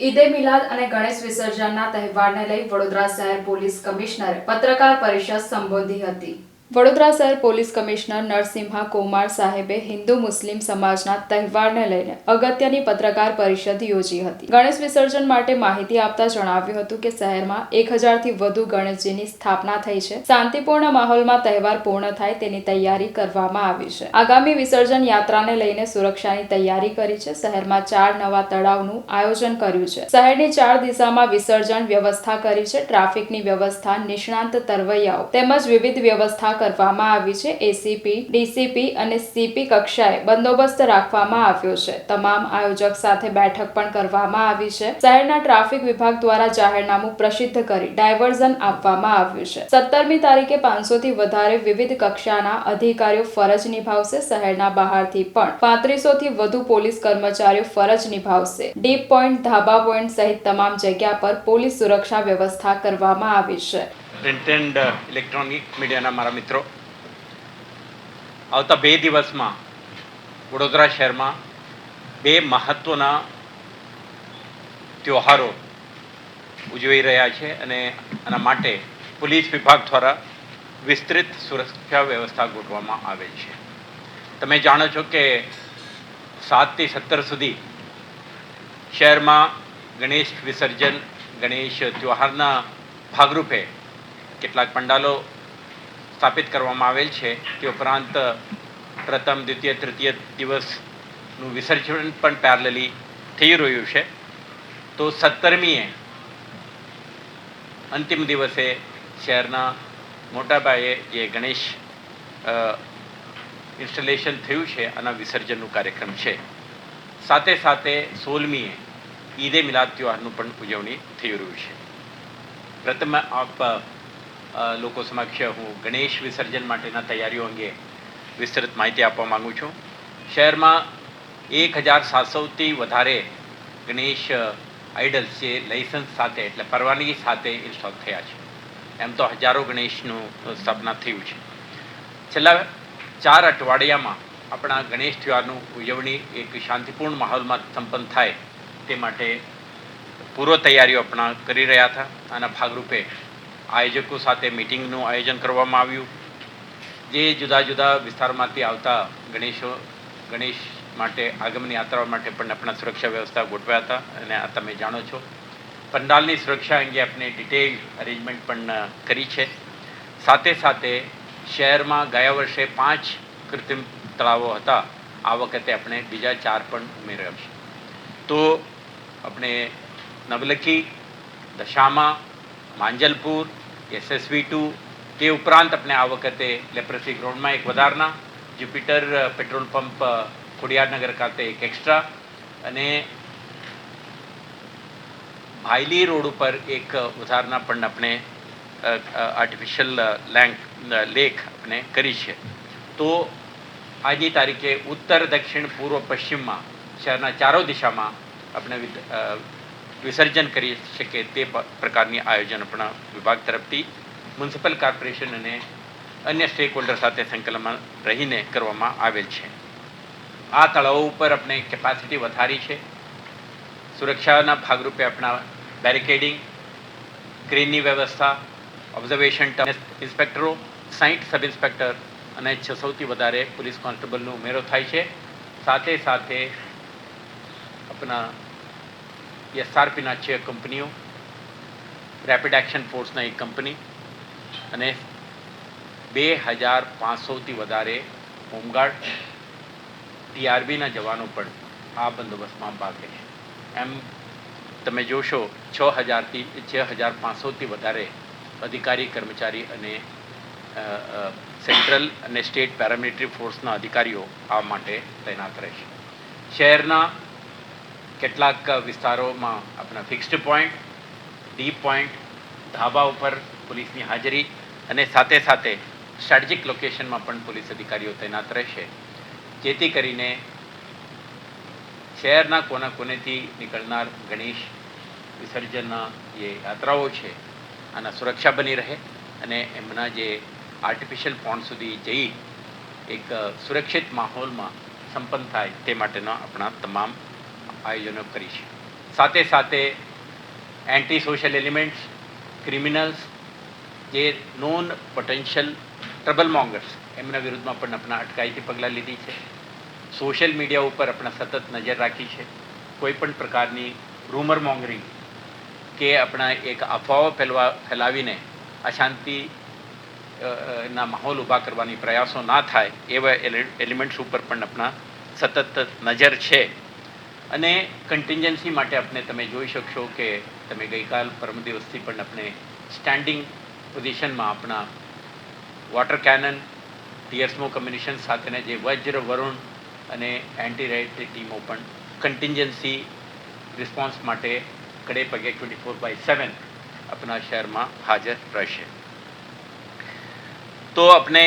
ઈદે મિલાદ અને ગણેશ વિસર્જનના તહેવારને લઈ વડોદરા શહેર પોલીસ કમિશનરે પત્રકાર પરિષદ સંબોધી હતી। વડોદરા શહેર પોલીસ કમિશનર નરસિમ્હા કુમાર સાહેબે હિન્દુ મુસ્લિમ સમાજના તહેવારને લઈને અગત્યની પત્રકાર પરિષદ યોજી હતી। ગણેશ વિસર્જન માટે માહિતી આપતા જણાવ્યું હતું કે શહેરમાં 1000થી વધુ ગણેશજીની સ્થાપના થઈ છે। શાંતિપૂર્ણ માહોલમાં તહેવાર પૂર્ણ થાય તેની તૈયારી કરવામાં આવી છે। આગામી વિસર્જન યાત્રાને લઈને સુરક્ષાની તૈયારી કરી છે। શહેરમાં 4 નવા તળાવનું આયોજન કર્યું છે। શહેરની 4 દિશામાં વિસર્જન વ્યવસ્થા કરી છે। ટ્રાફિકની વ્યવસ્થા, નિષ્ણાંત તરવૈયાઓ તેમજ વિવિધ વ્યવસ્થા કરવામાં આવી છે। એસીપી, ડીસીપી અને સીપી કક્ષાએ બંદોબસ્ત રાખવામાં આવ્યો છે। તમામ આયોજક સાથે બેઠક પણ કરવામાં આવી છે। શહેરના ટ્રાફિક વિભાગ દ્વારા જાહેરનામું પ્રસિદ્ધ કરી ડાયવર્ઝન આપવામાં આવ્યું છે। 17મી તારીખે 500 થી વધારે વિવિધ કક્ષાના અધિકારીઓ ફરજ નિભાવશે। શહેરના બહારથી પણ 3500 થી વધુ પોલીસ કર્મચારીઓ ફરજ નિભાવશે। ડીપ પોઈન્ટ, ધાબા પોઈન્ટ સહિત તમામ જગ્યા પર પોલીસ સુરક્ષા વ્યવસ્થા કરવામાં આવી છે। પ્રિન્ટ એન્ડ ઇલેક્ટ્રોનિક મીડિયાના મારા મિત્રો, આવતા 2 દિવસમાં વડોદરા શહેરમાં 2 મહત્વના તહેવારો ઉજવી રહ્યા છે અને આના માટે પોલીસ વિભાગ દ્વારા વિસ્તૃત સુરક્ષા વ્યવસ્થા ગોઠવવામાં આવેલ છે। તમે જાણો છો કે 7 થી 17 સુધી શહેરમાં ગણેશ વિસર્જન, ગણેશ તહેવારના ભાગરૂપે કેટલાક પંડાલો સ્થાપિત કરવામાં આવેલ છે। તે ઉપરાંત પ્રથમ, દ્વિતીય, તૃતીય દિવસનું વિસર્જન પણ પેરેલલી થઈ રહ્યું છે। તો 17મીએ અંતિમ દિવસે શહેરના મોટા પાયે જે ગણેશ ઇન્સ્ટોલેશન થયું છે આના વિસર્જનનું કાર્યક્રમ છે। સાથે સાથે 16મીએ ઈદે મિલાદ તહેવારનું પણ ઉજવણી થઈ રહ્યું છે। પ્રથમ આપ લોકો સમક્ષ હું ગણેશ વિસર્જન માટેના તૈયારીઓ અંગે વિસ્તૃત માહિતી આપવા માગું છું। શહેરમાં 1700થી વધારે ગણેશ આઇડલ્સ જે લાઇસન્સ સાથે એટલે પરવાનગી સાથે ઇન્સ્ટોલ થયા છે। એમ તો હજારો ગણેશનું સ્થાપના થયું છે। છેલ્લા 4 અઠવાડિયામાં આપણા ગણેશ તહેવારનું ઉજવણી એક શાંતિપૂર્ણ માહોલમાં સંપન્ન થાય તે માટે પૂર્વ તૈયારીઓ આપણા કરી રહ્યા હતા। આના ભાગરૂપે આયોજકો સાથે મિટિંગનું આયોજન કરવામાં આવ્યું। જે જુદા જુદા વિસ્તારમાંથી આવતા ગણેશ માટે આગમન યાત્રાઓ માટે પણ આપણા સુરક્ષા વ્યવસ્થા ગોઠવ્યા હતા અને આ તમે જાણો છો। પંડાલની સુરક્ષા અંગે આપણે ડિટેલ અરેન્જમેન્ટ પણ કરી છે। સાથે સાથે શહેરમાં ગયા વર્ષે 5 કૃત્રિમ તળાવો હતા, આ વખતે આપણે બીજા 4 પણ ઉમેર્યા છે। તો આપણે નવલખી, દશામા, માંજલપુર, SSV2 તે ઉપરાંત આપણે આ વખતે લેપ્રસી ગ્રાઉન્ડમાં એક વધારના, જ્યુપિટર પેટ્રોલ પંપ ખોડિયારનગર ખાતે એક એક્સ્ટ્રા અને ભાયલી રોડ ઉપર એક વધારના પણ આપણે આર્ટિફિશિયલ લેક આપણે કરી છે। તો આજની તારીખે ઉત્તર, દક્ષિણ, પૂર્વ, પશ્ચિમમાં શહેરના 4 દિશામાં આપણે વિસર્જન કરી શકીએ તે પ્રકારની આયોજન આપણા વિભાગ તરફથી મ્યુનિસિપલ કોર્પોરેશન અને અન્ય સ્ટેક હોલ્ડર સાથે સંકલનમાં રહીને કરવામાં આવેલ છે। આ તળાવો ઉપર આપણે કેપેસિટી વધારી છે। સુરક્ષાના ભાગરૂપે આપણા બેરિકેડિંગ, ક્રેનની વ્યવસ્થા, ઓબ્ઝર્વેશન ઇન્સ્પેક્ટરો, 60 સબ ઇન્સ્પેક્ટર અને 600થી વધારે પોલીસ કોન્સ્ટેબલનો ઉમેરો થાય છે। સાથે સાથે આપણા SRPના 6 કંપનીઓ, રેપિડ એક્શન ફોર્સના 1 કંપની અને 2500થી વધારે હોમગાર્ડ, TRBના જવાનો પણ આ બંદોબસ્તમાં ભાગ લે છે। એમ તમે જોશો 6500થી વધારે અધિકારી, કર્મચારી અને સેન્ટ્રલ અને સ્ટેટ પેરામિલિટરી ફોર્સના અધિકારીઓ આ માટે તૈનાત રહેશે। શહેરના કેટલાક વિસ્તારોમાં આપણા ફિક્સ્ડ પોઈન્ટ, ડીપ પોઈન્ટ, ધાબા ઉપર પોલીસની હાજરી અને સાથે સાથે સ્ટ્રેટેજિક લોકેશનમાં પણ પોલીસ અધિકારીઓ તૈનાત રહેશે, જેથી કરીને શહેરના કોનેથી નીકળનાર ગણેશ વિસર્જનના જે યાત્રાઓ છે આના સુરક્ષા બની રહે અને એમના જે આર્ટિફિશિયલ પોન્ડ સુધી જઈ એક સુરક્ષિત માહોલમાં સંપન્ન થાય તે માટેના આપણા તમામ આયોજનો કરી છે। સાથે સાથે એન્ટી સોશિયલ એલિમેન્ટ્સ, ક્રિમિનલ્સ, જે નોન પોટેન્શિયલ ટ્રબલ મોંગર્સ એમના વિરુદ્ધમાં પણ આપણા અટકાયતી પગલાં લીધી છે. સોશિયલ મીડિયા ઉપર આપણે સતત નજર રાખી છે. કોઈ પણ પ્રકારની રૂમર મોંગરિંગ કે આપણા એક અફવાઓ ફેલાવીને અશાંતિ ના માહોલ ઊભા કરવાની પ્રયાસો ના થાય એવા એલિમેન્ટ્સ ઉપર પણ આપણા સતત નજર છે. અને કન્ટિન્જન્સી માટે આપણે તમે જોઈ શકશો કે તમે ગઈકાલ પરમ દિવસથી પણ આપણે સ્ટેન્ડિંગ પોઝિશનમાં આપણા વોટર કેનન, ટીયર સ્મોક કમ્યુનિશન સાથેના જે વજ્ર, વરુણ અને એન્ટી રેડની ટીમો પણ કન્ટિન્જન્સી રિસ્પોન્સ માટે કડે પગે 24/7 આપણા શહેરમાં હાજર રહેશે. તો આપણે